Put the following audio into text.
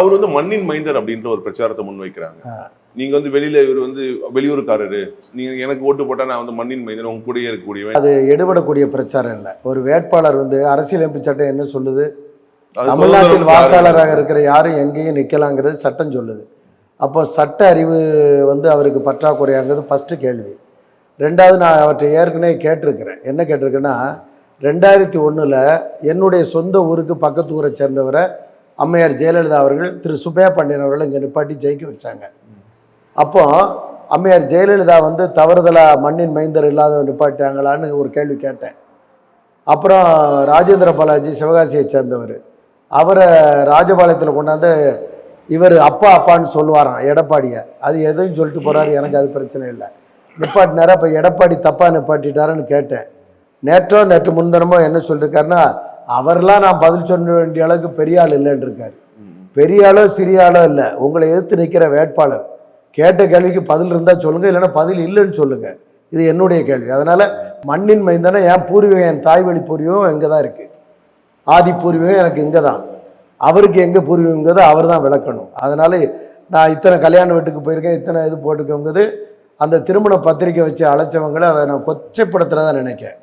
அவர் வந்து மண்ணின் மைந்தர் அப்படின்ற ஒரு பிரச்சாரத்தை முன்வைக்கிறாங்க. நீங்க வந்து வெளியில இவர் வந்து வெளியூருக்காரரு, நீங்க எனக்கு ஓட்டு போட்டா நான் வந்து மண்ணின் மைந்தன் உங்க கூடயே இருக்கக்கூடியவன். அது எடுபடக்கூடிய பிரச்சாரம் இல்லை. ஒரு வேட்பாளர் வந்து அரசியலமைப்பு சட்டம் என்ன சொல்லுது? தமிழ்நாட்டில் வாக்காளராக இருக்கிற யாரும் எங்கேயும் நிற்கலாங்கிறது சட்டம் சொல்லுது. அப்போ சட்ட அறிவு வந்து அவருக்கு பற்றாக்குறையாங்கிறது ஃபஸ்ட்டு கேள்வி. ரெண்டாவது, நான் அவற்றை ஏற்கனவே கேட்டிருக்கிறேன். என்ன கேட்டிருக்கேன்னா, 2001 என்னுடைய சொந்த ஊருக்கு பக்கத்து ஊரை சேர்ந்தவரை அம்மையார் ஜெயலலிதா அவர்கள் திரு சுப்பையா பாண்டியன் அவர்கள் இங்கே நிப்பாட்டி ஜெயிக்க வச்சாங்க. அப்போ அம்மையார் ஜெயலலிதா வந்து தவறுதலாக மண்ணின் மைந்தர் இல்லாத நிப்பாட்டாங்களான்னு ஒரு கேள்வி கேட்டேன். அப்புறம் ராஜேந்திர பாலாஜி சிவகாசியை சேர்ந்தவர், அவரை ராஜபாளையத்தில் கொண்டாந்து இவர் அப்பா அப்பான்னு சொல்லுவாராம் எடப்பாடியை. அது எதையும் சொல்லிட்டு போகிறாரு, எனக்கு அது பிரச்சனை இல்லை. நிப்பாட்டினாரா? இப்போ எடப்பாடி தப்பாக நிப்பாட்டிட்டாருன்னு கேட்டேன். நேற்று முன்தினமோ என்ன சொல்லியிருக்காருன்னா, அவரெல்லாம் நான் பதில் சொல்ல வேண்டிய அளவுக்கு பெரிய ஆள் இல்லைன்னு இருக்காரு. பெரிய ஆளோ சிறிய ஆளோ இல்லை, உங்களை எதிர்த்து நிற்கிற வேட்பாளர். கேட்ட கேள்விக்கு பதில் இருந்தால் சொல்லுங்கள், இல்லைன்னா பதில் இல்லைன்னு சொல்லுங்கள். இது என்னுடைய கேள்வி. அதனால் மண்ணின் மைந்தானே என் பூர்வீகம், என் தாய்வழி பூர்வீகம் இங்கே தான் இருக்குது. ஆதி பூர்வீகம் எனக்கு இங்கே தான். அவருக்கு எங்கே பூர்வீகங்கிறது அவர் தான் விளக்கணும். அதனால் நான் இத்தனை கல்யாண வீட்டுக்கு போயிருக்கேன், இத்தனை இது போட்டிருக்கோங்கிறது அந்த திருமண பத்திரிக்கை வச்சு அழைச்சவங்களை அதை நான் கொச்சைப்படுத்துகிறதா நினைக்கிறேன்.